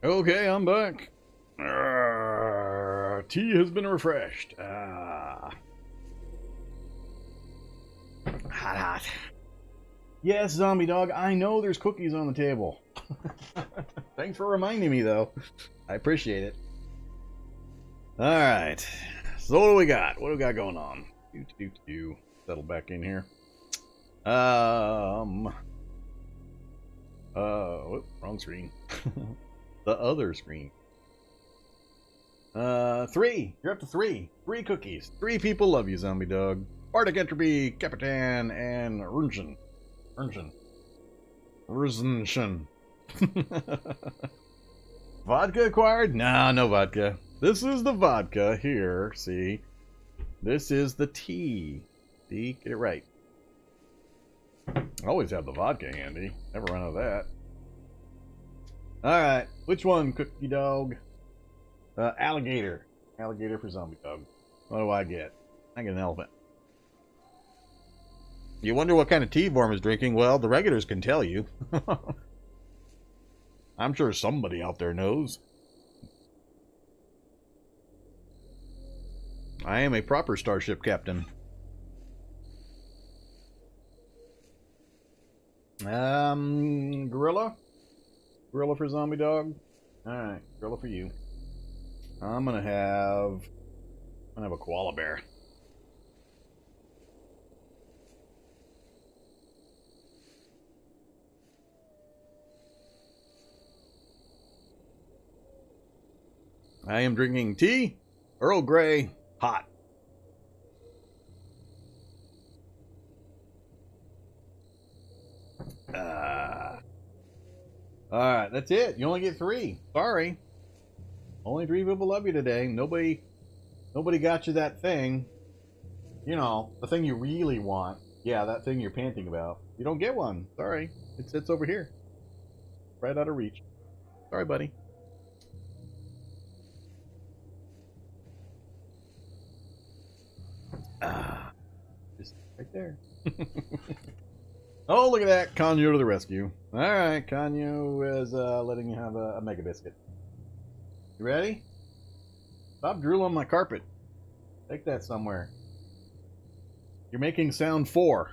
Okay, I'm back. Tea has been refreshed. Hot. Yes, zombie dog, I know there's cookies on the table. Thanks for reminding me, though. I appreciate it. Alright. So what do we got? What do we got going on? Settle back in here. Wrong screen. The other screen. 3. You're up to 3. 3 cookies. 3 people love you, zombie dog. Bardic Entropy, Capitan, and Emergent. Vodka acquired? Nah, no vodka. This is the vodka here. See? This is the tea. See? Get it right. Always have the vodka handy. Never run out of that. Alright. Which one, cookie dog? Alligator. Alligator for zombie dog. What do I get? I get an elephant. You wonder what kind of tea Vorm is drinking? Well, the regulars can tell you. I'm sure somebody out there knows. I am a proper starship captain. Gorilla? Gorilla for zombie dog? Alright, gorilla for you. I'm gonna have a koala bear. I am drinking tea, Earl Grey, hot. Alright, that's it. You only get 3. Sorry. Only 3 people love you today. Nobody got you that thing. You know, the thing you really want. Yeah, that thing you're panting about. You don't get one. Sorry. It sits over here. Right out of reach. Sorry, buddy. Just right there. Oh, look at that. Kanyo to the rescue. Alright, Kanyo is letting you have a Mega Biscuit. You ready? Stop drooling on my carpet. Take that somewhere. You're making sound 4.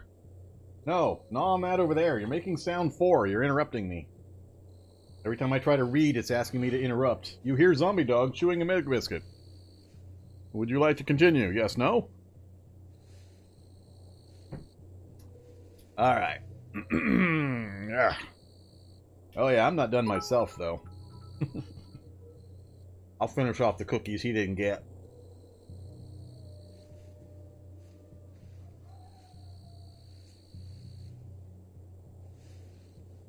No, on that over there. You're making sound 4. You're interrupting me. Every time I try to read, it's asking me to interrupt. You hear zombie dog chewing a Mega Biscuit. Would you like to continue? Yes, no? Alright. Oh yeah, I'm not done myself, though. I'll finish off the cookies he didn't get.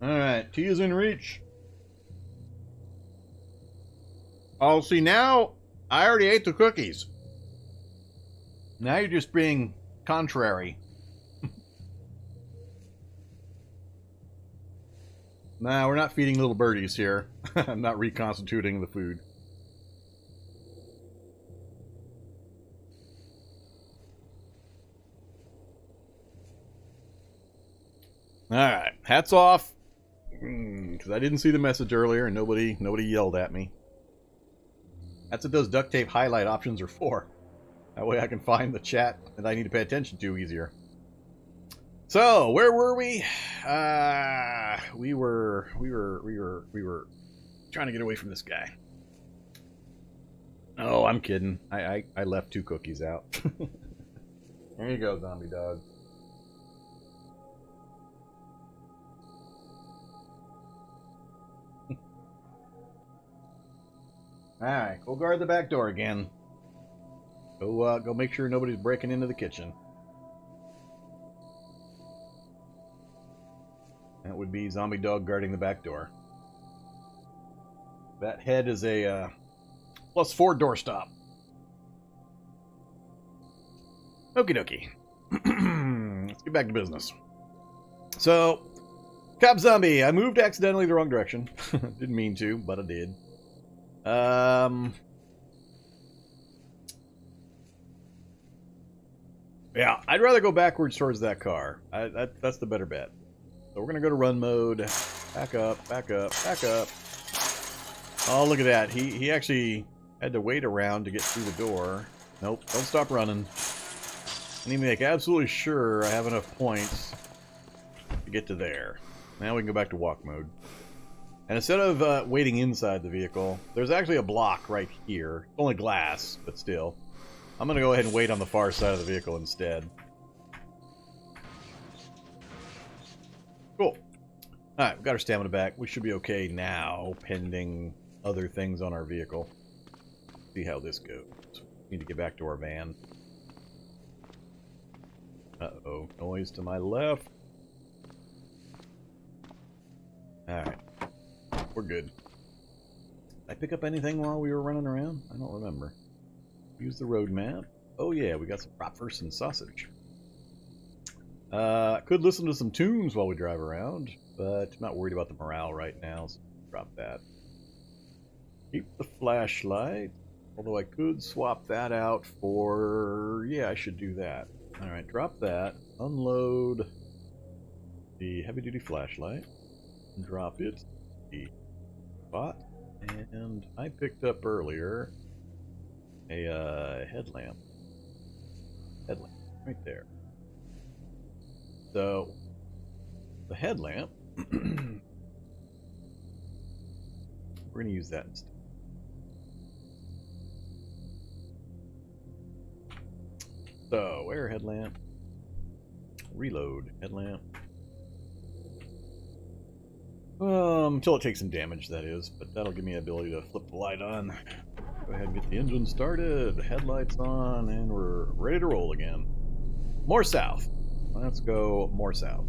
Alright, tea is in reach. Oh, see, now I already ate the cookies. Now you're just being contrary. Nah, we're not feeding little birdies here. I'm not reconstituting the food. Alright, hats off. Because I didn't see the message earlier and nobody yelled at me. That's what those duct tape highlight options are for. That way I can find the chat that I need to pay attention to easier. So, where were we? We were trying to get away from this guy. Oh, I'm kidding. I left 2 cookies out. There you go, zombie dog. Alright, go guard the back door again. Go make sure nobody's breaking into the kitchen. That would be zombie dog guarding the back door. That head is a +4 doorstop. Okie dokie. Let's get back to business. So, Cop Zombie, I moved accidentally the wrong direction. Didn't mean to, but I did. Yeah, I'd rather go backwards towards that car. That's the better bet. So we're going to go to run mode. Back up, back up, back up. Oh, look at that. He actually had to wait around to get through the door. Nope, don't stop running. I need to make absolutely sure I have enough points to get to there. Now we can go back to walk mode. And instead of waiting inside the vehicle, there's actually a block right here. It's only glass, but still. I'm going to go ahead and wait on the far side of the vehicle instead. Cool. Alright, we've got our stamina back. We should be okay now, pending other things on our vehicle. See how this goes. Need to get back to our van. Uh-oh. Noise to my left. Alright. We're good. Did I pick up anything while we were running around? I don't remember. Use the road map. Oh yeah, we got some bratwurst and sausage. Could listen to some tunes while we drive around, but I'm not worried about the morale right now, so drop that. Keep the flashlight, although I could swap that out for... yeah, I should do that. Alright, drop that. Unload the heavy-duty flashlight. And drop it. The spot. And I picked up earlier a headlamp. Headlamp, right there. So, the headlamp, we're going to use that instead. So, where headlamp? Reload headlamp. Until it takes some damage, that is, but that'll give me the ability to flip the light on. Go ahead and get the engine started, headlights on, and we're ready to roll again. More south. Let's go more south.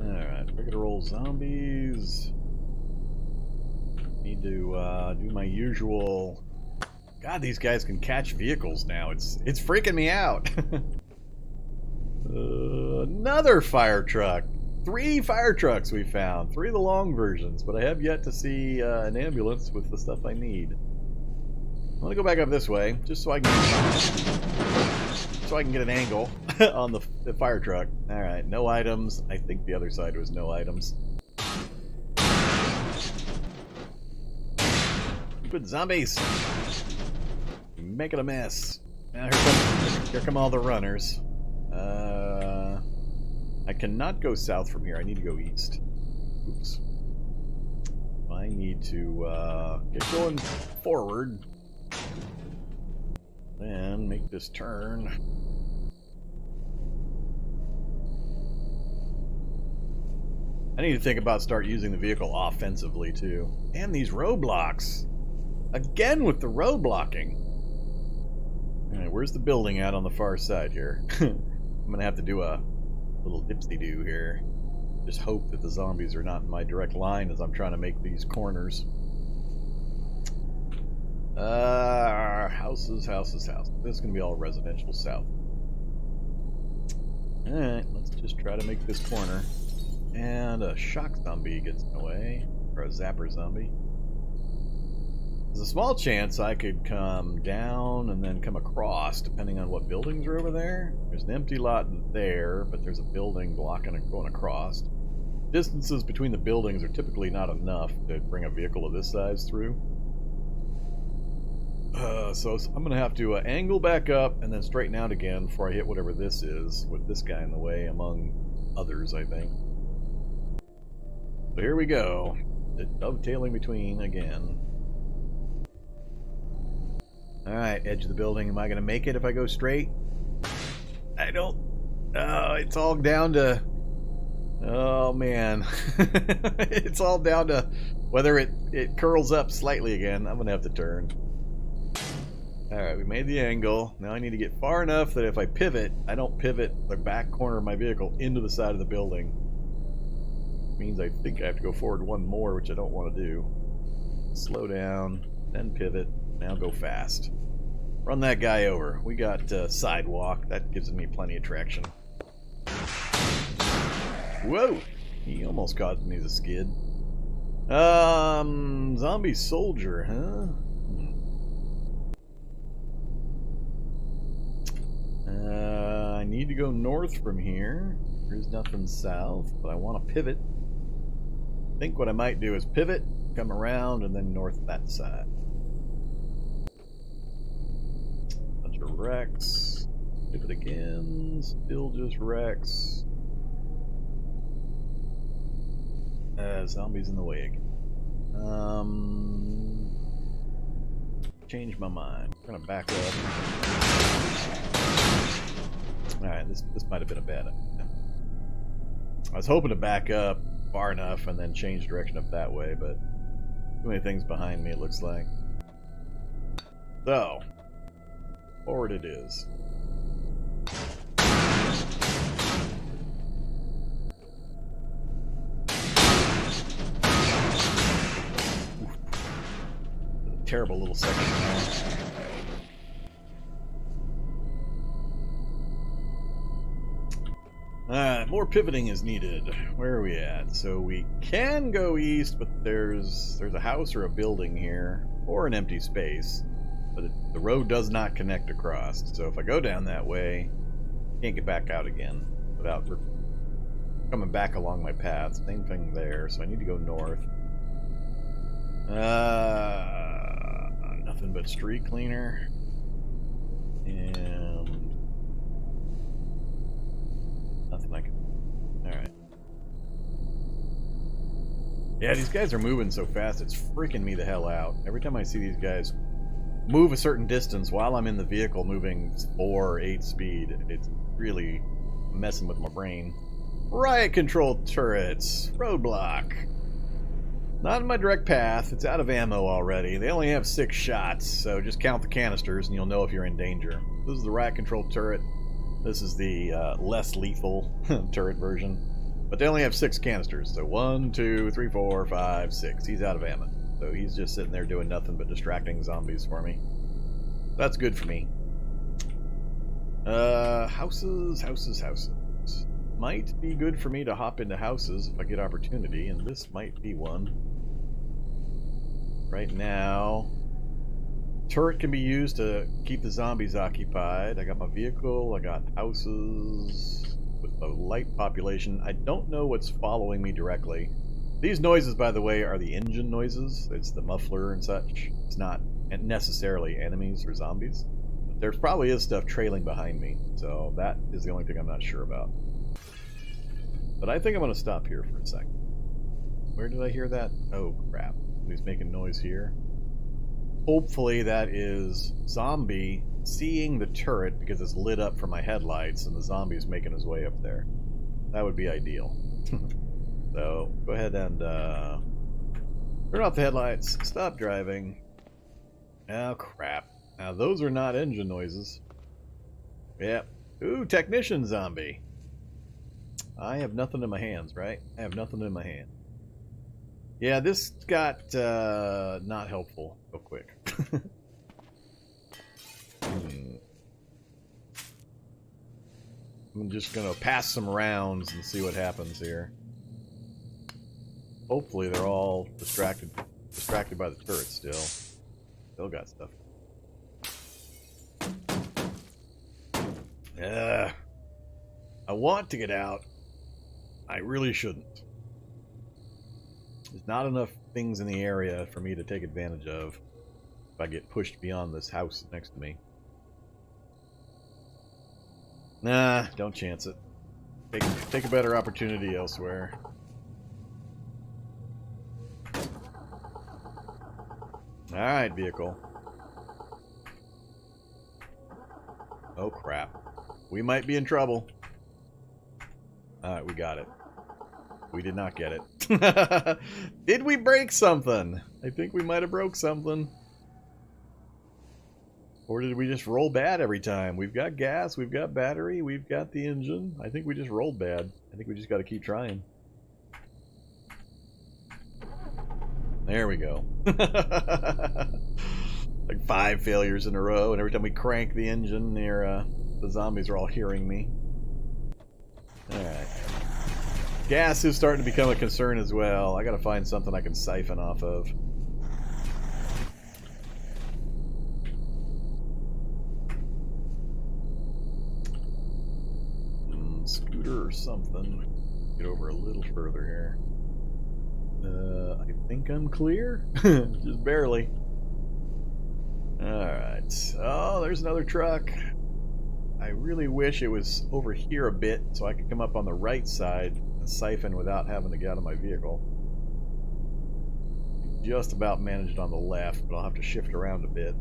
Alright, ready to roll zombies. Need to do my usual... God, these guys can catch vehicles now. It's freaking me out. Another fire truck. 3 fire trucks we found. 3 of the long versions, but I have yet to see an ambulance with the stuff I need. I'm gonna go back up this way, just so I can get an angle on the fire truck. All right, no items. I think the other side was no items. Stupid zombies, making a mess. Now here come all the runners. I cannot go south from here. I need to go east. Oops. I need to get going forward. Then make this turn. I need to think about start using the vehicle offensively too. And these roadblocks. Again with the road blocking. Alright, where's the building at on the far side here? I'm gonna have to do a little dipsy-do here. Just hope that the zombies are not in my direct line as I'm trying to make these corners. Houses. This is gonna be all residential south. Alright, let's just try to make this corner. And a shock zombie gets in the way. Or a zapper zombie. There's a small chance I could come down and then come across, depending on what buildings are over there. There's an empty lot there, but there's a building blocking and going across. Distances between the buildings are typically not enough to bring a vehicle of this size through. So I'm going to have to angle back up and then straighten out again before I hit whatever this is, with this guy in the way, among others, I think. So here we go. Dovetailing between again. Alright, edge of the building. Am I going to make it if I go straight? I don't... Oh, it's all down to... Oh, man. It's all down to whether it curls up slightly again. I'm going to have to turn. Alright, we made the angle. Now I need to get far enough that if I pivot, I don't pivot the back corner of my vehicle into the side of the building. Means I think I have to go forward one more, which I don't want to do. Slow down, then pivot. Now go fast. Run that guy over. We got sidewalk. That gives me plenty of traction. Whoa! He almost caused me the skid. Zombie soldier, huh? I need to go north from here. There's nothing south, but I want to pivot. I think what I might do is pivot, come around, and then north that side. Bunch of wrecks. Pivot again. Still just wrecks. Zombies in the way again. Change my mind. We're gonna back up. Alright, this might have been a bad idea. I was hoping to back up far enough and then change direction up that way, but too many things behind me, it looks like. So, forward it is. Terrible little section there. More pivoting is needed. Where are we at? So we can go east, but there's a house or a building here, or an empty space. But the road does not connect across. So if I go down that way, I can't get back out again without coming back along my path. Same thing there. So I need to go north. Nothing but street cleaner. And nothing I can... Alright. Yeah, these guys are moving so fast, it's freaking me the hell out. Every time I see these guys move a certain distance while I'm in the vehicle moving 4 or 8 speed, it's really messing with my brain. Riot control turrets. Roadblock. Not in my direct path. It's out of ammo already. They only have 6 shots, so just count the canisters and you'll know if you're in danger. This is the riot control turret. This is the less lethal turret version. But they only have 6 canisters. So 1, 2, 3, 4, 5, 6. He's out of ammo. So he's just sitting there doing nothing but distracting zombies for me. That's good for me. Houses. Might be good for me to hop into houses if I get opportunity, and this might be one. Right now, turret can be used to keep the zombies occupied. I got my vehicle, I got houses with a light population. I don't know what's following me directly. These noises, by the way, are the engine noises. It's the muffler and such. It's not necessarily enemies or zombies. But there probably is stuff trailing behind me, so that is the only thing I'm not sure about. But I think I'm going to stop here for a second. Where did I hear that? Oh, crap. He's making noise here. Hopefully that is zombie seeing the turret because it's lit up from my headlights and the zombie's making his way up there. That would be ideal. So, go ahead and turn off the headlights, stop driving. Oh, crap. Now, those are not engine noises. Yep. Ooh, technician zombie. I have nothing in my hands, right? I have nothing in my hand. Yeah, this got not helpful real quick. I'm just gonna pass some rounds and see what happens here. Hopefully they're all distracted by the turret still. Still got stuff. Yeah. I want to get out. I really shouldn't. There's not enough things in the area for me to take advantage of if I get pushed beyond this house next to me. Nah, don't chance it. Take a better opportunity elsewhere. Alright, vehicle. Oh, crap. We might be in trouble. Alright, we got it. We did not get it. Did we break something? I think we might have broke something. Or did we just roll bad every time? We've got gas, we've got battery, we've got the engine. I think we just rolled bad. I think we just got to keep trying. There we go. Like 5 failures in a row, and every time we crank the engine, the zombies are all hearing me. Alright. Gas is starting to become a concern as well. I gotta find something I can siphon off of. Scooter. or something. Get over a little further here. I think I'm clear. Just barely. Alright. Oh, there's another truck. I really wish it was over here a bit so I could come up on the right side and siphon without having to get out of my vehicle. Just about managed on the left, but I'll have to shift around a bit.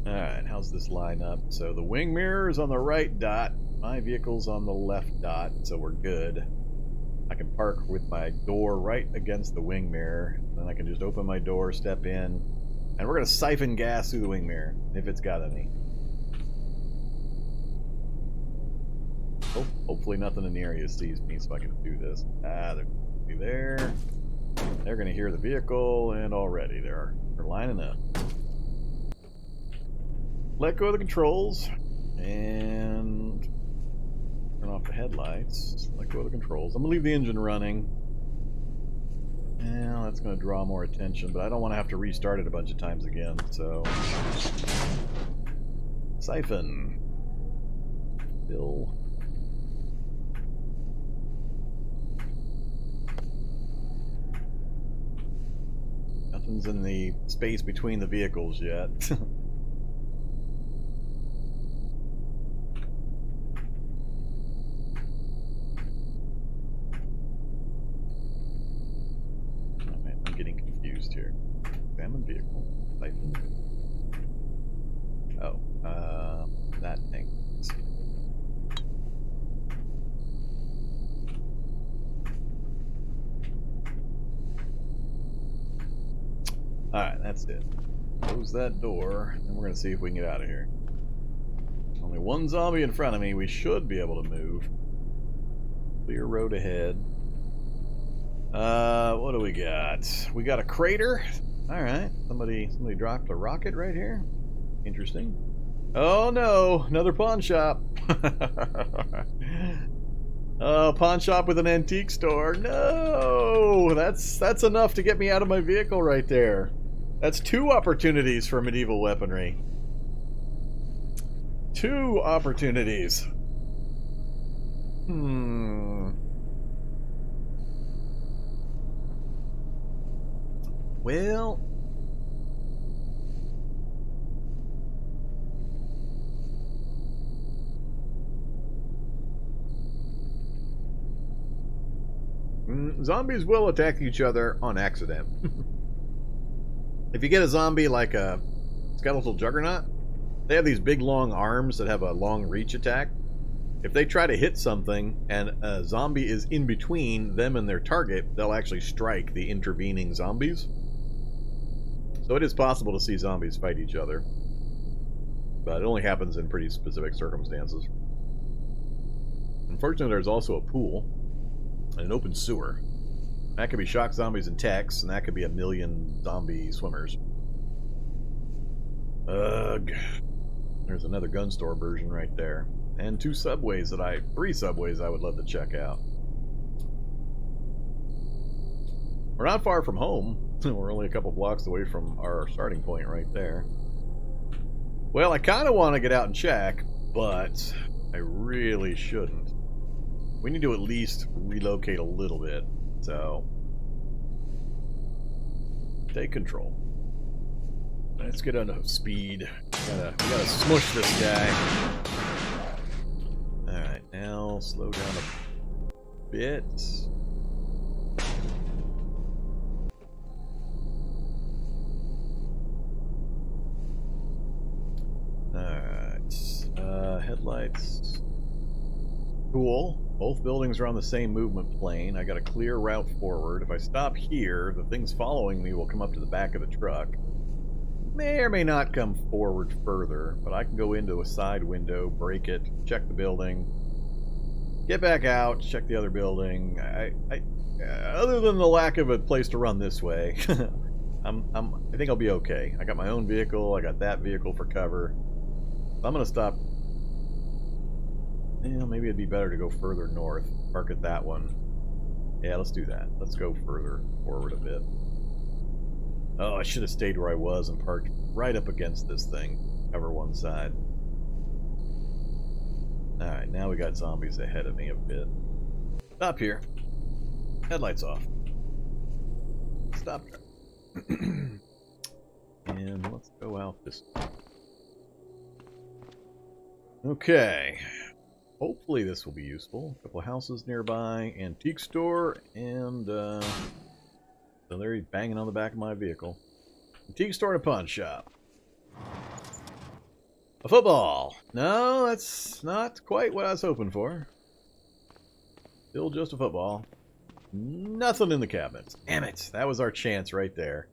Alright, how's this line up? So the wing mirror is on the right dot, my vehicle's on the left dot, so we're good. I can park with my door right against the wing mirror, then I can just open my door, step in, and we're going to siphon gas through the wing mirror, if it's got any. Oh, hopefully nothing in the area sees me so I can do this. Ah, they're going to be there. They're going to hear the vehicle, and already they're lining up. Let go of the controls, and turn off the headlights. Let go of the controls. I'm going to leave the engine running. Well, that's going to draw more attention, but I don't want to have to restart it a bunch of times again, so... Siphon. Fill. Nothing's in the space between the vehicles yet. Here. Examine vehicle. Siphon. Oh, that thing. Alright, that's it. Close that door, and we're going to see if we can get out of here. Only one zombie in front of me. We should be able to move. Clear road ahead. What do we got? We got a crater. Alright. Somebody dropped a rocket right here. Interesting. Oh no! Another pawn shop. Oh, pawn shop with an antique store. No! That's enough to get me out of my vehicle right there. That's 2 opportunities for medieval weaponry. 2 opportunities. Well, zombies will attack each other on accident. If you get a zombie like a skeletal juggernaut, they have these big long arms that have a long reach attack. If they try to hit something and a zombie is in between them and their target, they'll actually strike the intervening zombies. So it is possible to see zombies fight each other, but it only happens in pretty specific circumstances. Unfortunately, there's also a pool and an open sewer. That could be shock zombies and techs, and that could be 1 million zombie swimmers. Ugh. There's another gun store version right there. And 3 subways I would love to check out. We're not far from home. We're only a couple blocks away from our starting point right there. Well, I kind of want to get out and check, but I really shouldn't. We need to at least relocate a little bit, so take control. Let's get on speed. We gotta smush this guy. Alright, now slow down a bit. Alright, headlights. Cool. Both buildings are on the same movement plane. I got a clear route forward. If I stop here, the things following me will come up to the back of the truck. May or may not come forward further, but I can go into a side window, break it, check the building, get back out, check the other building. Other than the lack of a place to run this way, I think I'll be okay. I got my own vehicle. I got that vehicle for cover. I'm gonna stop. Yeah, maybe it'd be better to go further north. Park at that one. Yeah, let's do that. Let's go further forward a bit. Oh, I should have stayed where I was and parked right up against this thing. Cover one side. Alright, now we got zombies ahead of me a bit. Stop here. Headlights off. Stop. And let's go out this way. Okay. Hopefully this will be useful. A couple of houses nearby, antique store, and so there he's banging on the back of my vehicle. Antique store and a pawn shop. A football. No, that's not quite what I was hoping for. Still just a football. Nothing in the cabinets. Damn it. That was our chance right there.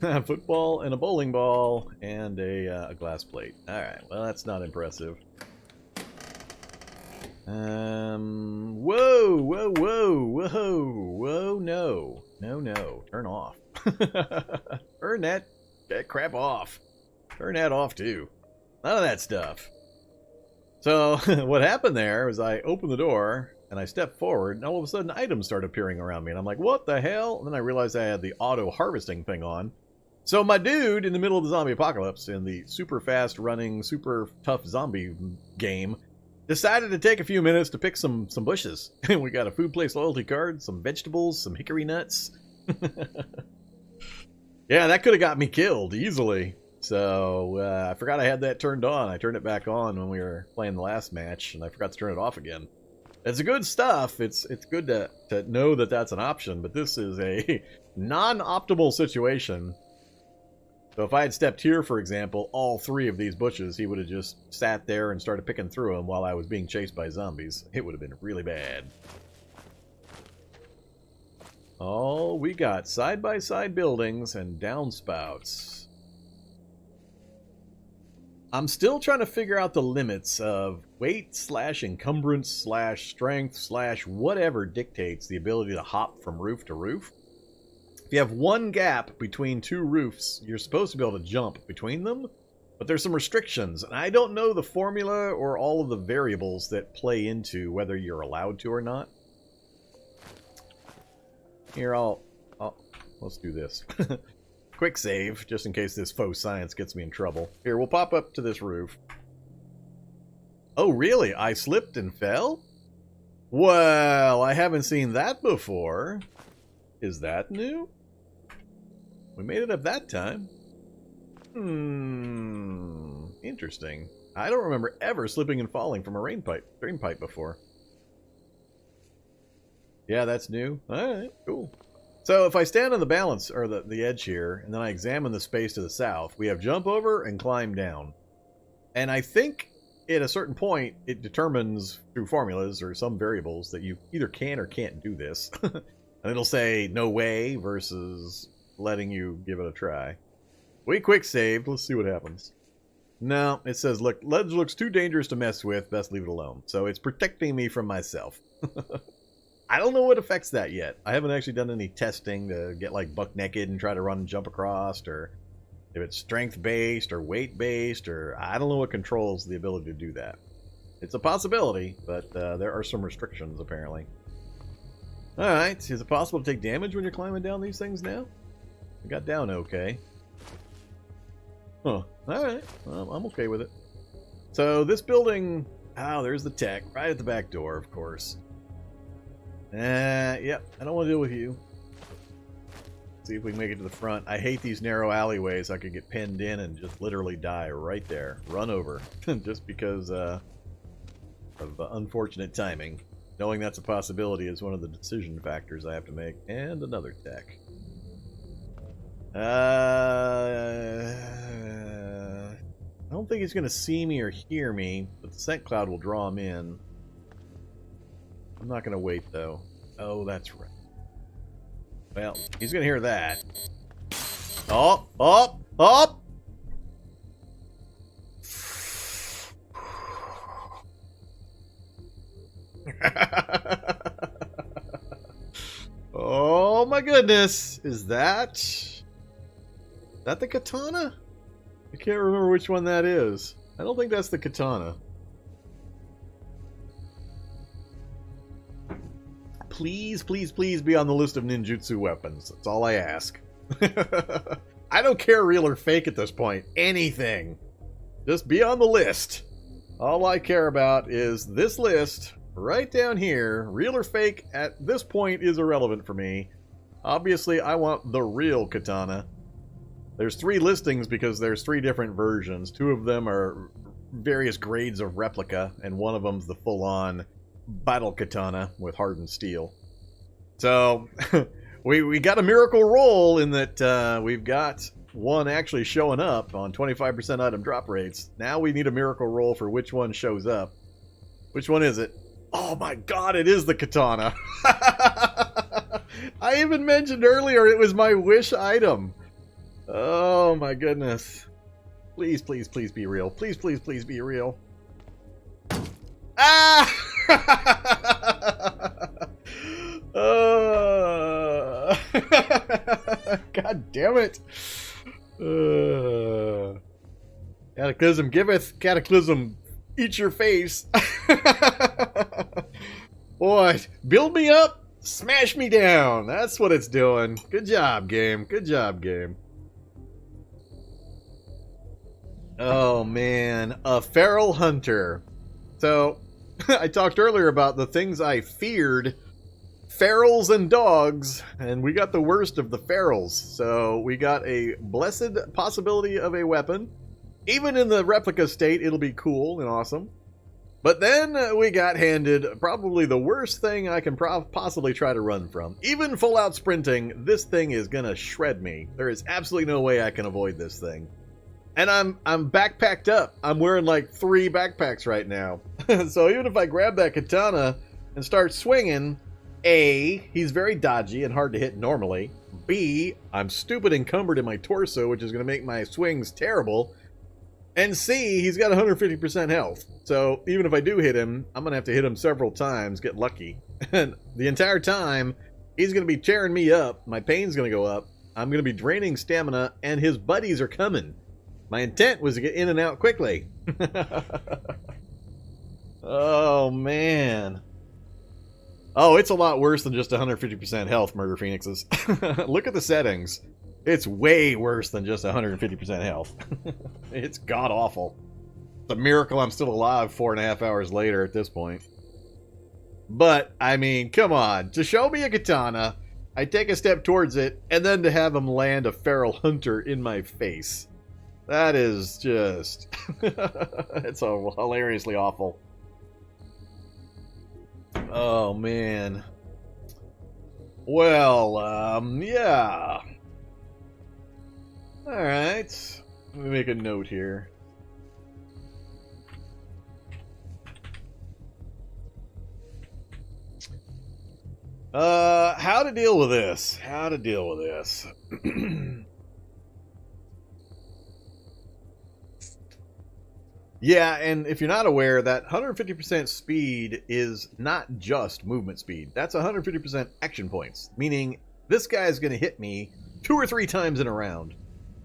Football and a bowling ball and a glass plate. Alright, well that's not impressive. Whoa, whoa, whoa, whoa, whoa, no. No, no. Turn off. Turn that crap off. Turn that off too. None of that stuff. So, what happened there was I opened the door and I stepped forward and all of a sudden items started appearing around me and I'm like, what the hell? And then I realized I had the auto harvesting thing on. So my dude in the middle of the zombie apocalypse in the super fast running, super tough zombie game decided to take a few minutes to pick some bushes. And we got a food place loyalty card, some vegetables, some hickory nuts. Yeah, that could have got me killed easily. So I forgot I had that turned on. I turned it back on when we were playing the last match, and I forgot to turn it off again. It's good stuff. It's good to know that that's an option, but this is a non-optimal situation. So if I had stepped here, for example, all three of these bushes, he would have just sat there and started picking through them while I was being chased by zombies. It would have been really bad. Oh, we got side-by-side buildings and downspouts. I'm still trying to figure out the limits of weight / encumbrance / strength / whatever dictates the ability to hop from roof to roof. If you have one gap between two roofs, you're supposed to be able to jump between them, but there's some restrictions, and I don't know the formula or all of the variables that play into whether you're allowed to or not. Here, let's do this. Quick save, just in case this faux science gets me in trouble. Here, we'll pop up to this roof. Oh, really? I slipped and fell? Well, I haven't seen that before. Is that new? We made it up that time. Interesting. I don't remember ever slipping and falling from a drain pipe before. Yeah, that's new. Alright, cool. So if I stand on the balance, or the edge here, and then I examine the space to the south, we have jump over and climb down. And I think at a certain point, it determines through formulas or some variables that you either can or can't do this. And it'll say, no way, versus letting you give it a try. We quick saved. Let's see what happens. No, it says, look, ledge looks too dangerous to mess with. Best leave it alone. So it's protecting me from myself. I don't know what affects that yet. I haven't actually done any testing to get like buck naked and try to run and jump across, or if it's strength based or weight based, or I don't know what controls the ability to do that. It's a possibility, but there are some restrictions apparently. Alright, is it possible to take damage when you're climbing down these things now? I got down okay. Huh, alright, well, I'm okay with it. So this building, there's the tech, right at the back door, of course. Yep, I don't want to deal with you. See if we can make it to the front. I hate these narrow alleyways. I could get pinned in and just literally die right there. Run over. Just because of unfortunate timing. Knowing that's a possibility is one of the decision factors I have to make. And another tech. I don't think he's going to see me or hear me, but the scent cloud will draw him in. I'm not going to wait, though. Oh, that's right. Well, he's going to hear that. Oh, oh, oh! Oh, my goodness. Is that the katana? I can't remember which one that is. I don't think that's the katana. Please, please, please be on the list of ninjutsu weapons. That's all I ask. I don't care real or fake at this point. Anything. Just be on the list. All I care about is this list right down here. Real or fake at this point is irrelevant for me. Obviously, I want the real katana. There's 3 listings because there's 3 different versions. 2 of them are various grades of replica, and one of them's the full-on battle katana with hardened steel. So, we got a miracle roll in that we've got one actually showing up on 25% item drop rates. Now we need a miracle roll for which one shows up. Which one is it? Oh my god, it is the katana! I even mentioned earlier it was my wish item. Oh my goodness. Please, please, please be real. Please, please, please be real. Ah! God damn it. Cataclysm giveth, Cataclysm eat your face. Boy, build me up, smash me down. That's what it's doing. Good job, game. Good job, game. Oh, man. A feral hunter. So, I talked earlier about the things I feared. Ferals and dogs. And we got the worst of the ferals. So, we got a blessed possibility of a weapon. Even in the replica state, it'll be cool and awesome. But then we got handed probably the worst thing I can possibly try to run from. Even full out sprinting, this thing is gonna shred me. There is absolutely no way I can avoid this thing. And I'm backpacked up. I'm wearing like 3 backpacks right now. So even if I grab that katana and start swinging, A, he's very dodgy and hard to hit normally. B, I'm stupid encumbered in my torso, which is going to make my swings terrible. And C, he's got 150% health. So even if I do hit him, I'm going to have to hit him several times, get lucky. And the entire time, he's going to be tearing me up. My pain's going to go up. I'm going to be draining stamina, and his buddies are coming. My intent was to get in and out quickly. Oh, man. Oh, it's a lot worse than just 150% health, Murder Phoenixes. Look at the settings. It's way worse than just 150% health. It's god-awful. It's a miracle I'm still alive 4.5 hours later at this point. But, I mean, come on. To show me a katana, I take a step towards it, and then to have him land a feral hunter in my face. That is just... it's so hilariously awful. Oh, man. Well, yeah. Alright. Let me make a note here. How to deal with this? How to deal with this? Yeah, and if you're not aware, that 150% speed is not just movement speed. That's 150% action points, meaning this guy is going to hit me 2 or 3 times in a round.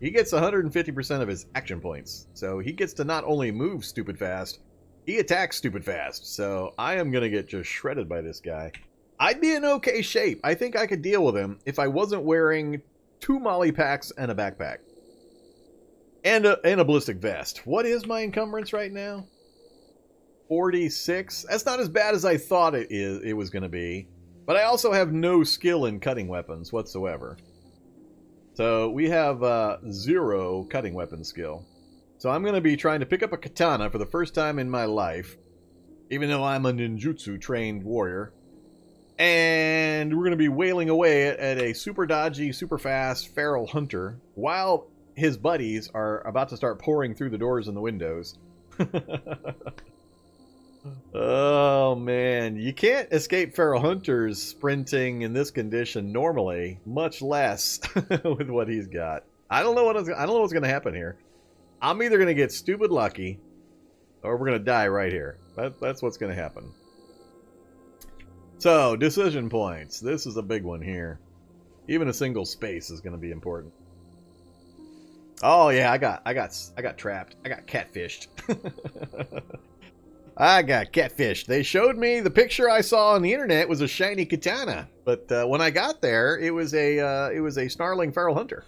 He gets 150% of his action points, so he gets to not only move stupid fast, he attacks stupid fast, so I am going to get just shredded by this guy. I'd be in okay shape. I think I could deal with him if I wasn't wearing 2 molly packs and a backpack. And a ballistic vest. What is my encumbrance right now? 46? That's not as bad as I thought it was going to be. But I also have no skill in cutting weapons whatsoever. So we have 0 cutting weapon skill. So I'm going to be trying to pick up a katana for the first time in my life. Even though I'm a ninjutsu trained warrior. And we're going to be wailing away at a super dodgy, super fast feral hunter. While his buddies are about to start pouring through the doors and the windows. Oh, man. You can't escape feral hunters sprinting in this condition normally, much less with what he's got. I don't know what's going to happen here. I'm either going to get stupid lucky, or we're going to die right here. That's what's going to happen. So, decision points. This is a big one here. Even a single space is going to be important. Oh yeah, I got trapped. I got catfished. I got catfished. They showed me the picture I saw on the internet was a shiny katana, but when I got there, it was a snarling feral hunter.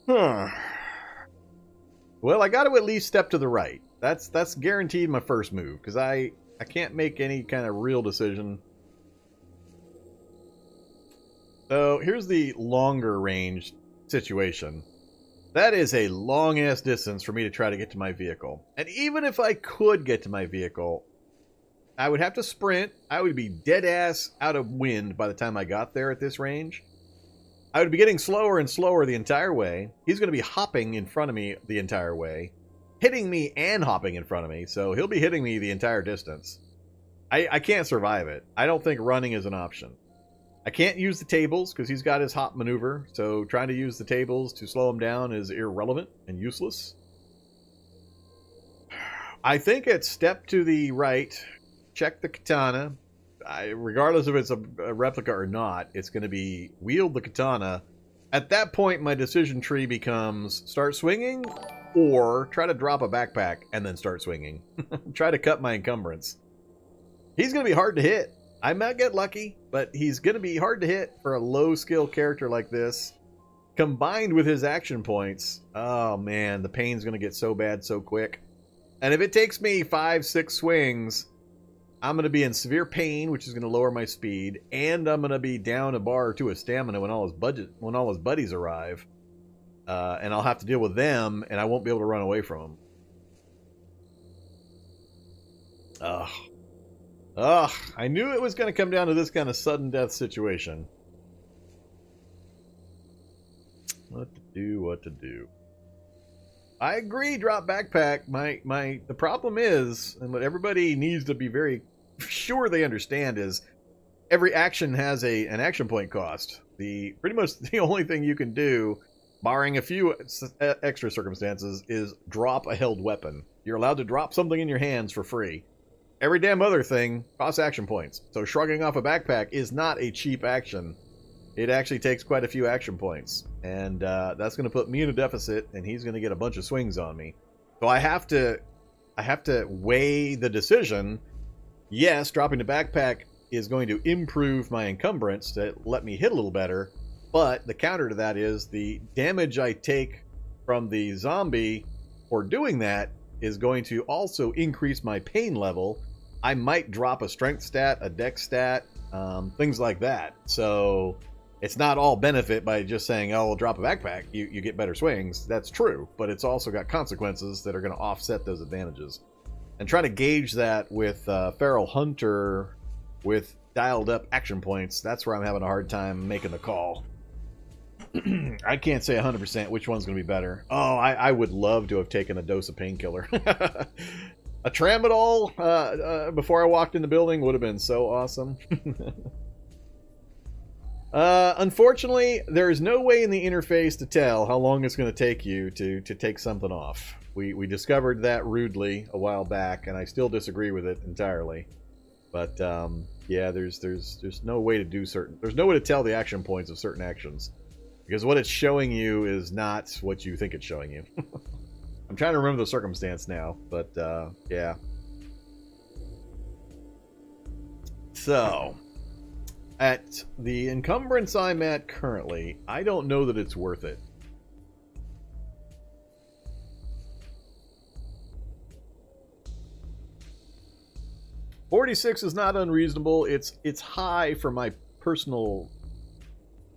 Huh. Well, I got to at least step to the right. That's guaranteed my first move, because I can't make any kind of real decision. So here's the longer range situation. That is a long-ass distance for me to try to get to my vehicle. And even if I could get to my vehicle, I would have to sprint. I would be dead-ass out of wind by the time I got there at this range. I would be getting slower and slower the entire way. He's going to be hopping in front of me the entire way. Hitting me and hopping in front of me. So he'll be hitting me the entire distance. I can't survive it. I don't think running is an option. I can't use the tables because he's got his hop maneuver, so trying to use the tables to slow him down is irrelevant and useless. I think at step to the right, check the katana. Regardless if it's a replica or not, it's going to be wield the katana. At that point, my decision tree becomes start swinging or try to drop a backpack and then start swinging. Try to cut my encumbrance. He's going to be hard to hit. I might get lucky, but he's going to be hard to hit for a low-skill character like this. Combined with his action points, oh man, the pain's going to get so bad so quick. And if it takes me 5-6 swings, I'm going to be in severe pain, which is going to lower my speed, and I'm going to be down a bar or two of stamina when all his buddies arrive. And I'll have to deal with them, and I won't be able to run away from them. Ugh, I knew it was going to come down to this kind of sudden death situation. What to do. I agree, drop backpack. The problem is, and what everybody needs to be very sure they understand is, every action has an action point cost. Pretty much the only thing you can do, barring a few extra circumstances, is drop a held weapon. You're allowed to drop something in your hands for free. Every damn other thing costs action points. So shrugging off a backpack is not a cheap action. It actually takes quite a few action points. And that's going to put me in a deficit, and he's going to get a bunch of swings on me. So I have to weigh the decision. Yes, dropping the backpack is going to improve my encumbrance to let me hit a little better. But the counter to that is the damage I take from the zombie for doing that is going to also increase my pain level. I might drop a strength stat, a dex stat, things like that. So it's not all benefit by just saying, oh, we'll drop a backpack, you get better swings. That's true, but it's also got consequences that are going to offset those advantages. And try to gauge that with Feral Hunter with dialed up action points. That's where I'm having a hard time making the call. I can't say 100% which one's going to be better. Oh, I would love to have taken a dose of painkiller. A tramadol before I walked in the building would have been so awesome. Unfortunately, there is no way in the interface to tell how long it's going to take you to take something off. We discovered that rudely a while back, and I still disagree with it entirely. But yeah, there's no way to do there's no way to tell the action points of certain actions. Because what it's showing you is not what you think it's showing you. I'm trying to remember the circumstance now, but yeah. So, at the encumbrance I'm at currently, I don't know that it's worth it. $46 is not unreasonable. It's high for my personal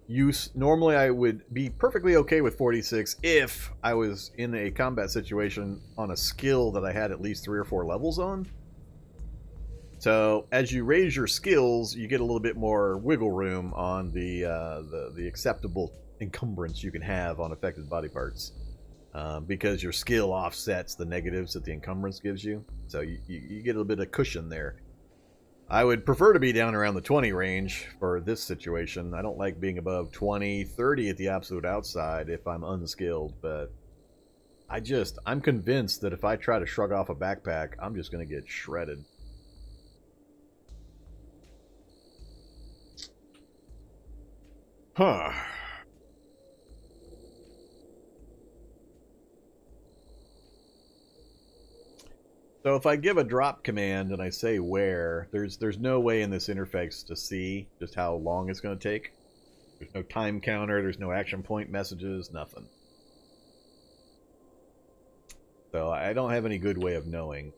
use. Normally I would be perfectly okay with 46 if I was in a combat situation on a skill that I had at least 3 or 4 levels on. So as you raise your skills, you get a little bit more wiggle room on the acceptable encumbrance you can have on affected body parts, because your skill offsets the negatives that the encumbrance gives you. So you get a little bit of cushion there. I would prefer to be down around the 20 range for this situation. I don't like being above 20, 30 at the absolute outside if I'm unskilled, but I'm convinced that if I try to shrug off a backpack, I'm just going to get shredded. Huh. So if I give a drop command and I say where, there's no way in this interface to see just how long it's going to take. There's no time counter, there's no action point messages, nothing. So I don't have any good way of knowing.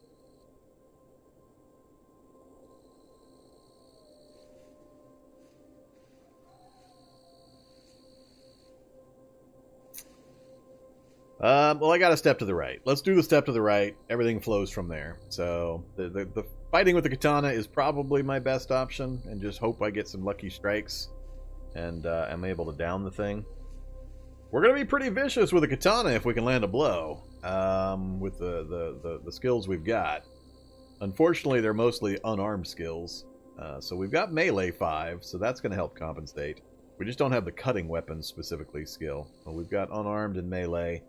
Well, I got a step to the right. Let's do the step to the right. Everything flows from there. So the fighting with the katana is probably my best option, and just hope I get some lucky strikes, and I'm able to down the thing. We're gonna be pretty vicious with a katana if we can land a blow. With the skills we've got. Unfortunately, they're mostly unarmed skills. So we've got melee 5, so that's gonna help compensate. We just don't have the cutting weapons specifically skill. Well, we've got unarmed and melee.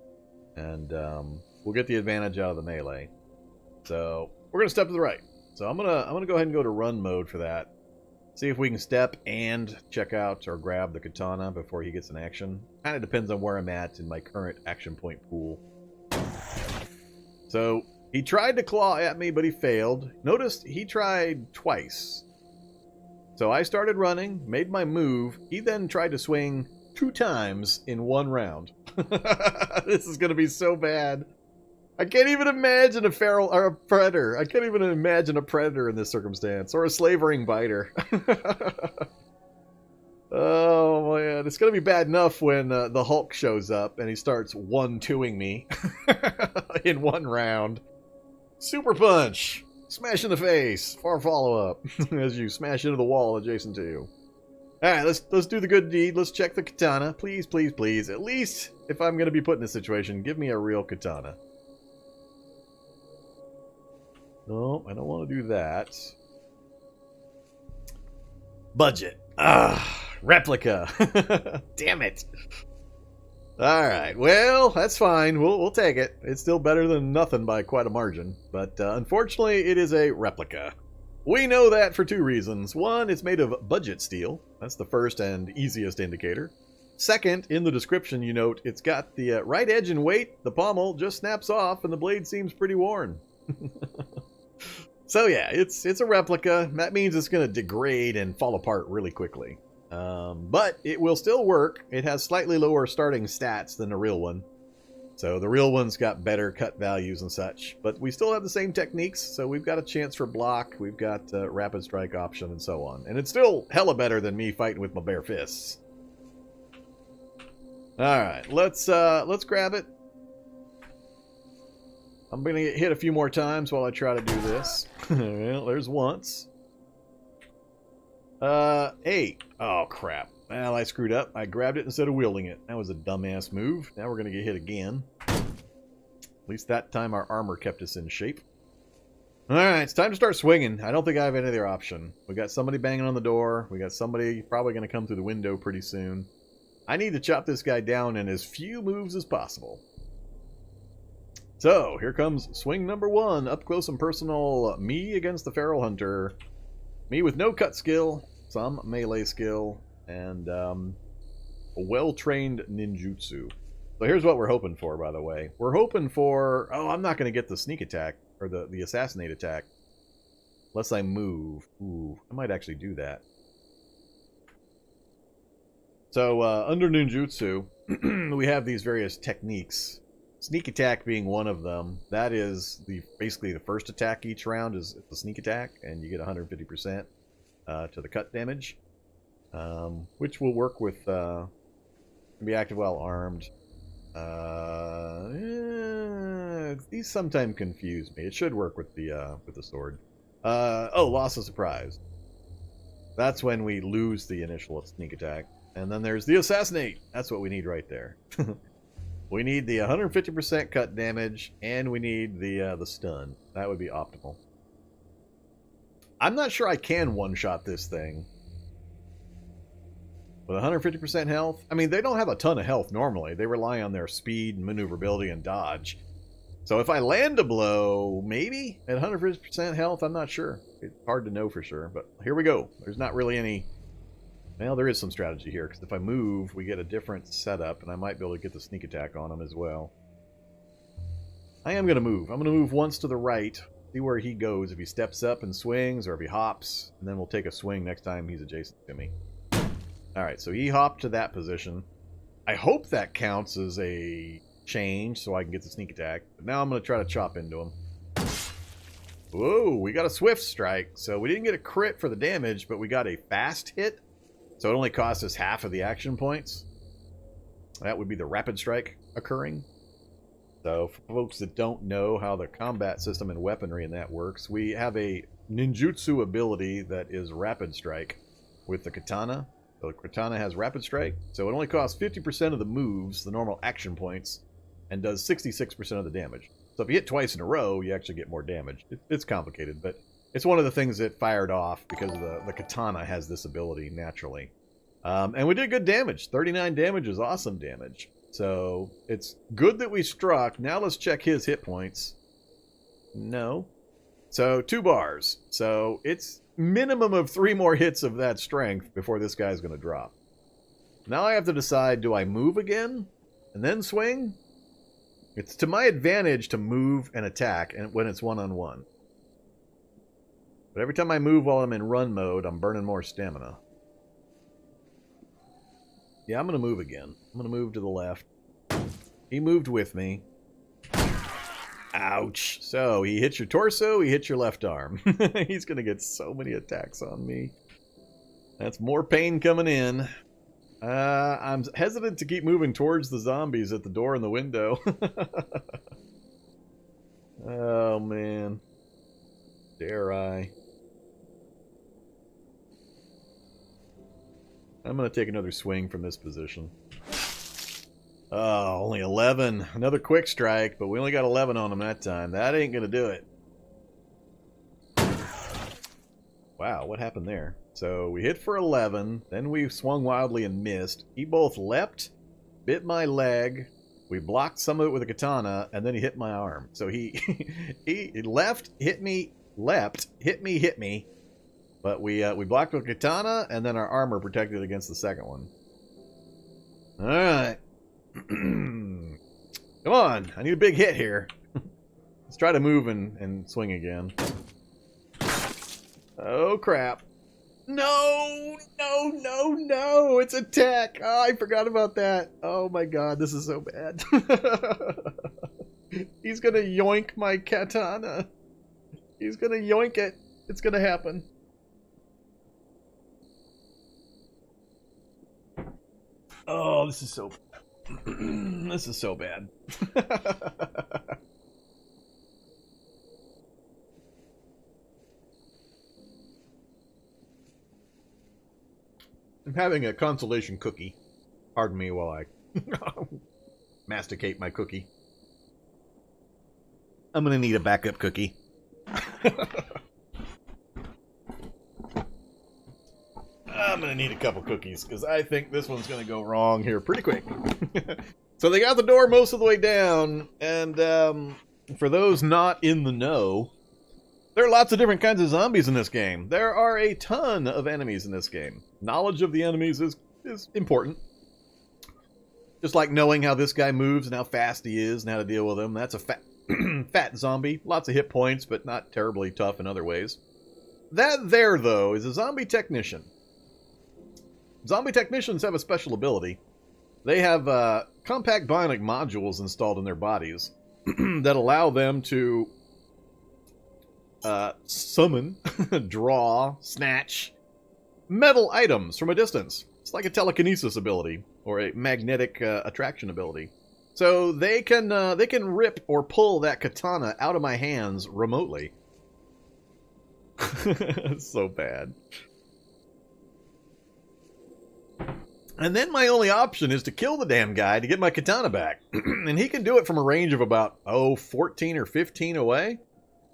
And we'll get the advantage out of the melee. So we're gonna step to the right. So I'm gonna go ahead and go to run mode for that. See if we can step and check out or grab the katana before he gets an action. Kind of depends on where I'm at in my current action point pool. So he tried to claw at me, but he failed. Notice he tried twice. So I started running, made my move. He then tried to swing 2 times in 1 round. This is going to be so bad. I can't even imagine a feral or a predator. I can't even imagine a predator in this circumstance, or a slavering biter. Oh man, it's going to be bad enough when the Hulk shows up and he starts 1-2ing me in 1 round. Super punch, smash in the face, far follow up as you smash into the wall adjacent to you. Alright, let's do the good deed. Let's check the katana. Please, please, please. At least, if I'm going to be put in this situation, give me a real katana. No, I don't want to do that. Budget. Replica. Damn it. Alright, well, that's fine. We'll take it. It's still better than nothing by quite a margin. But unfortunately, it is a replica. We know that for 2 reasons. One, it's made of budget steel. That's the first and easiest indicator. Second, in the description you note it's got the right edge and weight. The pommel just snaps off and the blade seems pretty worn. So yeah, it's a replica. That means it's going to degrade and fall apart really quickly. But it will still work. It has slightly lower starting stats than the real one. So the real one's got better cut values and such, but we still have the same techniques, so we've got a chance for block, we've got rapid strike option, and so on. And it's still hella better than me fighting with my bare fists. Alright, let's grab it. I'm gonna get hit a few more times while I try to do this. Well, there's once. Hey. Oh, crap. Well, I screwed up. I grabbed it instead of wielding it. That was a dumbass move. Now we're going to get hit again. At least that time our armor kept us in shape. Alright, it's time to start swinging. I don't think I have any other option. We got somebody banging on the door. We got somebody probably going to come through the window pretty soon. I need to chop this guy down in as few moves as possible. So, here comes swing number 1. Up close and personal. Me against the feral hunter. Me with no cut skill. Some melee skill. And a well-trained ninjutsu. So here's what we're hoping for, by the way. We're hoping for... Oh, I'm not going to get the sneak attack, or the assassinate attack, unless I move. Ooh, I might actually do that. So, under ninjutsu, we have these various techniques. Sneak attack being one of them. That is basically the first attack each round is the sneak attack, and you get 150% to the cut damage. Which will work with can be active while armed. These sometimes confuse me. It should work with the sword. Oh, loss of surprise. That's when we lose the initial sneak attack. And then there's the assassinate. That's what we need right there. We need the 150% cut damage, and we need the stun. That would be optimal. I'm not sure I can one-shot this thing. With 150% health? I mean, they don't have a ton of health normally. They rely on their speed, maneuverability, and dodge. So if I land a blow, maybe at 150% health, I'm not sure. It's hard to know for sure, but here we go. There's not really any... Well, there is some strategy here, because if I move, we get a different setup, and I might be able to get the sneak attack on him as well. I am going to move. I'm going to move once to the right, see where he goes, if he steps up and swings, or if he hops, and then we'll take a swing next time he's adjacent to me. Alright, so he hopped to that position. I hope that counts as a change so I can get the sneak attack. But now I'm going to try to chop into him. Whoa, we got a swift strike. So we didn't get a crit for the damage, but we got a fast hit. So it only cost us half of the action points. That would be the rapid strike occurring. So for folks that don't know how the combat system and weaponry and that works, we have a ninjutsu ability that is rapid strike with the katana. So the katana has rapid strike, so it only costs 50% of the moves, the normal action points, and does 66% of the damage. So if you hit twice in a row, you actually get more damage. It's complicated, but it's one of the things that fired off because the katana has this ability naturally. And we did good damage. 39 damage is awesome damage. So it's good that we struck. Now let's check his hit points. No. So 2 bars. So it's minimum of 3 more hits of that strength before this guy's going to drop. Now I have to decide, do I move again and then swing? It's to my advantage to move and attack and when it's one-on-one. But every time I move while I'm in run mode, I'm burning more stamina. Yeah, I'm going to move again. I'm going to move to the left. He moved with me. Ouch. So, he hits your torso, he hits your left arm. He's going to get so many attacks on me. That's more pain coming in. I'm hesitant to keep moving towards the zombies at the door and the window. Oh, man. Dare I? I'm going to take another swing from this position. Oh, only 11. Another quick strike, but we only got 11 on him that time. That ain't going to do it. Wow, what happened there? So we hit for 11, then we swung wildly and missed. He both leapt, bit my leg, we blocked some of it with a katana, and then he hit my arm. So he left, hit me, leapt, hit me, but we blocked with katana, and then our armor protected against the second one. Alright. Come on, I need a big hit here. Let's try to move and swing again. Oh, crap. No! It's attack! Oh, I forgot about that. Oh my god, this is so bad. He's gonna yoink my katana. He's gonna yoink it. It's gonna happen. Oh, this is so this is so bad. I'm having a consolation cookie. Pardon me while I masticate my cookie. I'm gonna need a backup cookie. I'm gonna need a couple cookies because I think this one's gonna go wrong here pretty quick. So they got the door most of the way down, and for those not in the know, there are lots of different kinds of zombies in this game. There are a ton of enemies in this game. Knowledge of the enemies is important. Just like knowing how this guy moves and how fast he is and how to deal with him. That's a fat zombie. Lots of hit points, but not terribly tough in other ways. That there, though, is a zombie technician. Zombie technicians have a special ability. They have compact bionic modules installed in their bodies that allow them to summon, draw, snatch metal items from a distance. It's like a telekinesis ability or a magnetic attraction ability. So they can rip or pull that katana out of my hands remotely. It's so bad. And then my only option is to kill the damn guy to get my katana back. And he can do it from a range of about 14 or 15 away.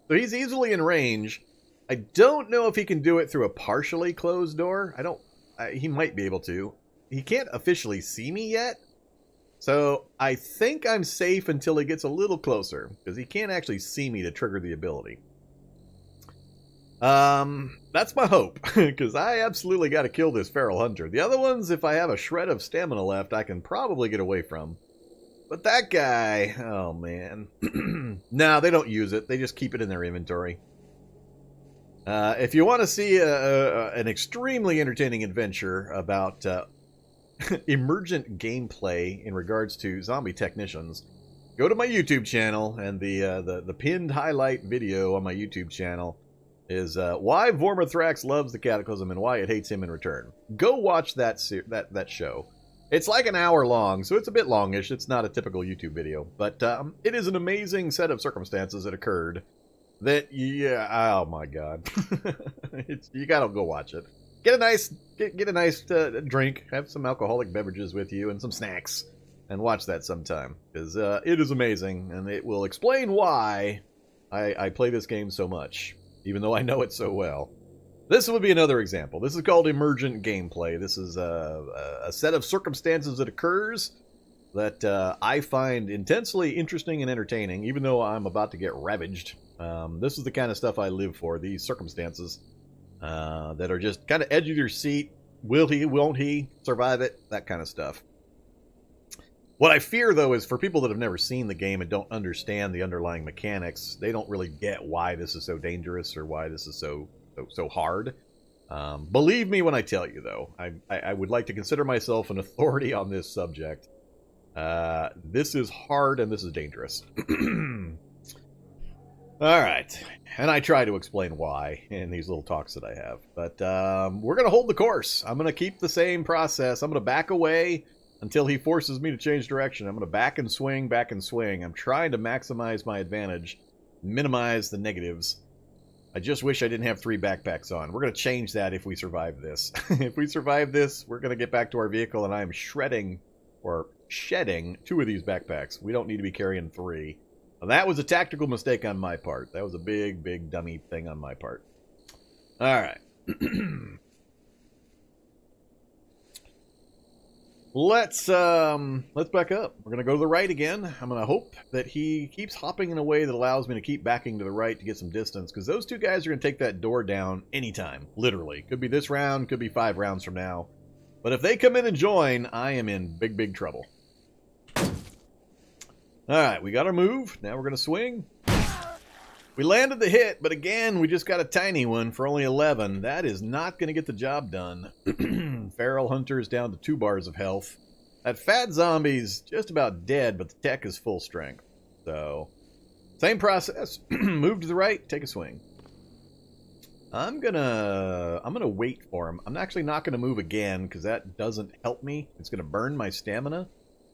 So he's easily in range. I don't know if he can do it through a partially closed door. He might be able to. He can't officially see me yet. So I think I'm safe until he gets a little closer, because he can't actually see me to trigger the ability. That's my hope, because I absolutely got to kill this feral hunter. The other ones, if I have a shred of stamina left, I can probably get away from. But that guy, oh man. No, they don't use it. They just keep it in their inventory. If you want to see an extremely entertaining adventure about Emergent gameplay in regards to zombie technicians, go to my YouTube channel, and the pinned highlight video on my YouTube channel is why Vormithrax loves the Cataclysm and why it hates him in return. Go watch that show. It's like an hour long, so it's a bit longish. It's not a typical YouTube video, but it is an amazing set of circumstances that occurred. That, yeah, oh my god, you gotta go watch it. Get a nice drink, have some alcoholic beverages with you, and some snacks, and watch that sometime, because it is amazing, and it will explain why I play this game so much, even though I know it so well. This would be another example. This is called Emergent gameplay. This is a set of circumstances that occurs that I find intensely interesting and entertaining, even though I'm about to get ravaged. This is the kind of stuff I live for, these circumstances that are just kind of edge of your seat. Will he, won't he survive it? That kind of stuff. What I fear, though, is for people that have never seen the game and don't understand the underlying mechanics, they don't really get why this is so dangerous or why this is so hard. Believe me when I tell you, though, I would like to consider myself an authority on this subject. This is hard and this is dangerous. Alright, and I try to explain why in these little talks that I have. But we're going to hold the course. I'm going to keep the same process. I'm going to back away until he forces me to change direction. I'm going to back and swing, back and swing. I'm trying to maximize my advantage, minimize the negatives. I just wish I didn't have 3 backpacks on. We're going to change that if we survive this. If we survive this, we're going to get back to our vehicle, and I am shedding 2 of these backpacks. We don't need to be carrying 3. Now, that was a tactical mistake on my part. That was a big, big dummy thing on my part. All right. Let's back up. We're going to go to the right again. I'm going to hope that he keeps hopping in a way that allows me to keep backing to the right to get some distance, because those 2 guys are going to take that door down anytime, literally. Could be this round, could be 5 rounds from now. But if they come in and join, I am in big, big trouble. Alright, we got our move. Now we're going to swing. We landed the hit, but again, we just got a tiny one for only 11. That is not going to get the job done. Feral Hunter's down to 2 bars of health. That fat zombie's just about dead, but the tech is full strength. So, same process. Move to the right, take a swing. I'm gonna wait for him. I'm actually not gonna move again because that doesn't help me. It's gonna burn my stamina.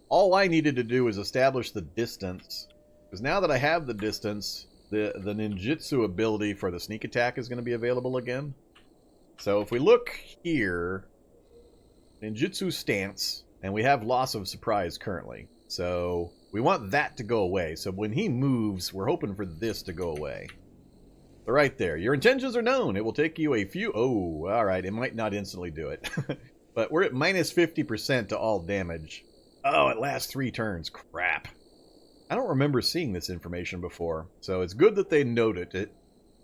All I needed to do is establish the distance, because now that I have the distance, the ninjutsu ability for the sneak attack is going to be available again. So if we look here, ninjutsu stance, and we have loss of surprise currently. So we want that to go away. So when he moves, we're hoping for this to go away. So right there. Your intentions are known. It will take you a few... Oh, alright. It might not instantly do it. But we're at minus 50% to all damage. Oh, it lasts 3 turns. Crap. I don't remember seeing this information before. So it's good that they noted it.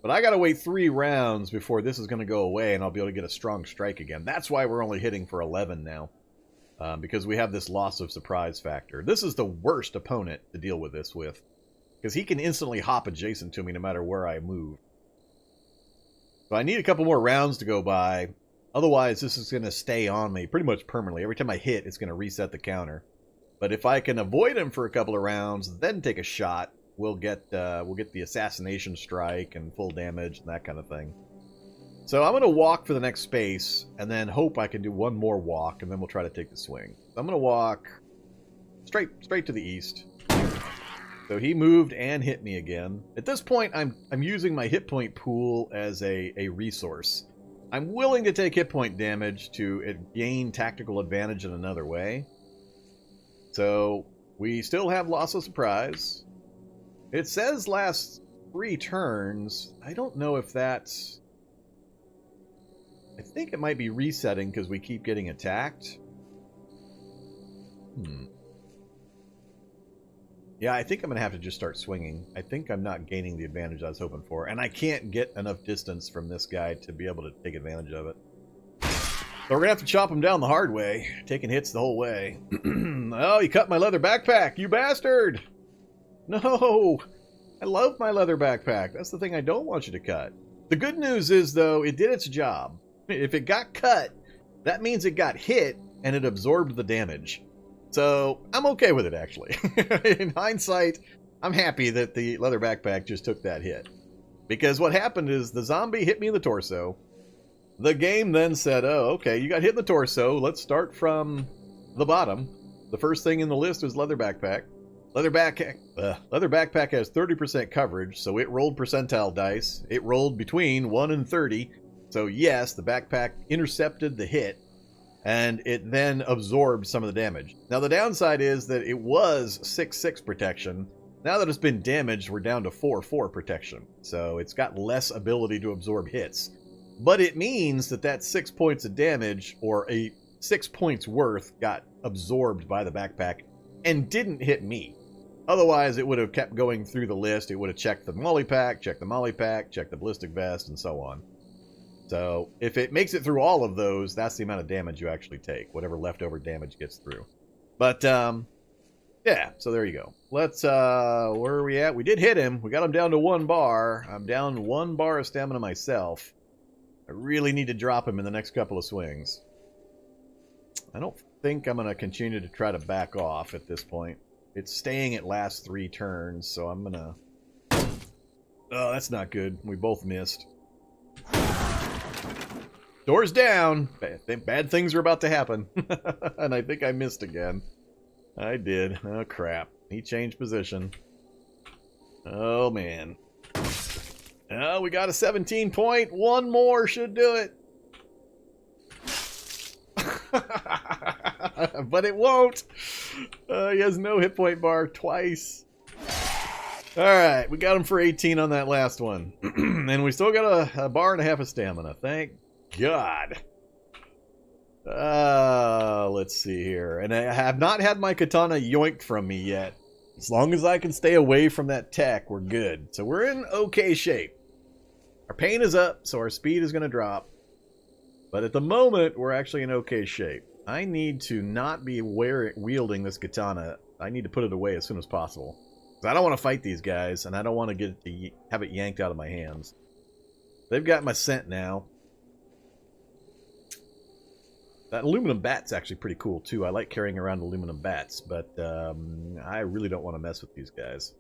But I gotta wait 3 rounds before this is going to go away and I'll be able to get a strong strike again. That's why we're only hitting for 11 now. Because we have this loss of surprise factor. This is the worst opponent to deal with this with. Because he can instantly hop adjacent to me no matter where I move. So I need a couple more rounds to go by. Otherwise, this is going to stay on me pretty much permanently. Every time I hit, it's going to reset the counter. But if I can avoid him for a couple of rounds, then take a shot, we'll get the assassination strike and full damage and that kind of thing. So I'm going to walk for the next space, and then hope I can do one more walk, and then we'll try to take the swing. So I'm going to walk straight to the east. So he moved and hit me again. At this point, I'm using my hit point pool as a resource. I'm willing to take hit point damage to gain tactical advantage in another way. So we still have loss of surprise. It says last 3 turns. I don't know if that's... I think it might be resetting because we keep getting attacked. Yeah, I think I'm going to have to just start swinging. I think I'm not gaining the advantage I was hoping for. And I can't get enough distance from this guy to be able to take advantage of it. So we're going to have to chop him down the hard way. Taking hits the whole way. Oh, you cut my leather backpack, you bastard! No! I love my leather backpack. That's the thing I don't want you to cut. The good news is, though, it did its job. If it got cut, that means it got hit and it absorbed the damage. So I'm okay with it, actually. In hindsight, I'm happy that the leather backpack just took that hit. Because what happened is the zombie hit me in the torso. The game then said, oh, okay, you got hit in the torso. Let's start from the bottom. The first thing in the list was leather backpack. Leather backpack has 30% coverage, so it rolled percentile dice. It rolled between 1 and 30. So yes, the backpack intercepted the hit, and it then absorbed some of the damage. Now the downside is that it was 6/6 protection. Now that it's been damaged, we're down to 4/4 protection. So it's got less ability to absorb hits. But it means that that 6 points of damage, or a 6 points worth, got absorbed by the backpack and didn't hit me. Otherwise, it would have kept going through the list. It would have checked the molly pack, checked the molly pack, checked the ballistic vest, and so on. So if it makes it through all of those, that's the amount of damage you actually take, whatever leftover damage gets through. But, yeah, so there you go. Let's, where are we at? We did hit him. We got him down to 1 bar. I'm down 1 bar of stamina myself. I really need to drop him in the next couple of swings. I don't think I'm going to continue to try to back off at this point. It's staying at last 3 turns, so I'm going to... Oh, that's not good. We both missed. Door's down. Bad things are about to happen. And I think I missed again. I did. Oh, crap. He changed position. Oh, man. Oh, we got a 17 point. 1 more should do it. But it won't. He has no hit point bar twice. Alright, we got him for 18 on that last one. And we still got a bar and a half of stamina. Thank God. Let's see here. And I have not had my katana yoinked from me yet. As long as I can stay away from that tech, we're good. So we're in okay shape. Our pain is up, so our speed is going to drop. But at the moment, we're actually in okay shape. I need to not be wielding this katana. I need to put it away as soon as possible. I don't want to fight these guys, and I don't want to have it yanked out of my hands. They've got my scent now. That aluminum bat's actually pretty cool, too. I like carrying around aluminum bats, but I really don't want to mess with these guys.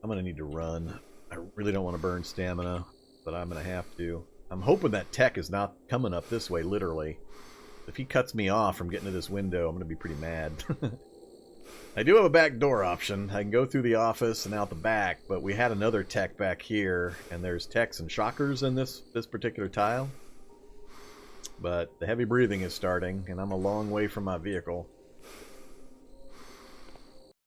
I'm going to need to run. I really don't want to burn stamina, but I'm going to have to. I'm hoping that tech is not coming up this way, literally. If he cuts me off from getting to this window, I'm going to be pretty mad. I do have a back door option. I can go through the office and out the back, but we had another tech back here, and there's techs and shockers in this particular tile. But the heavy breathing is starting, and I'm a long way from my vehicle.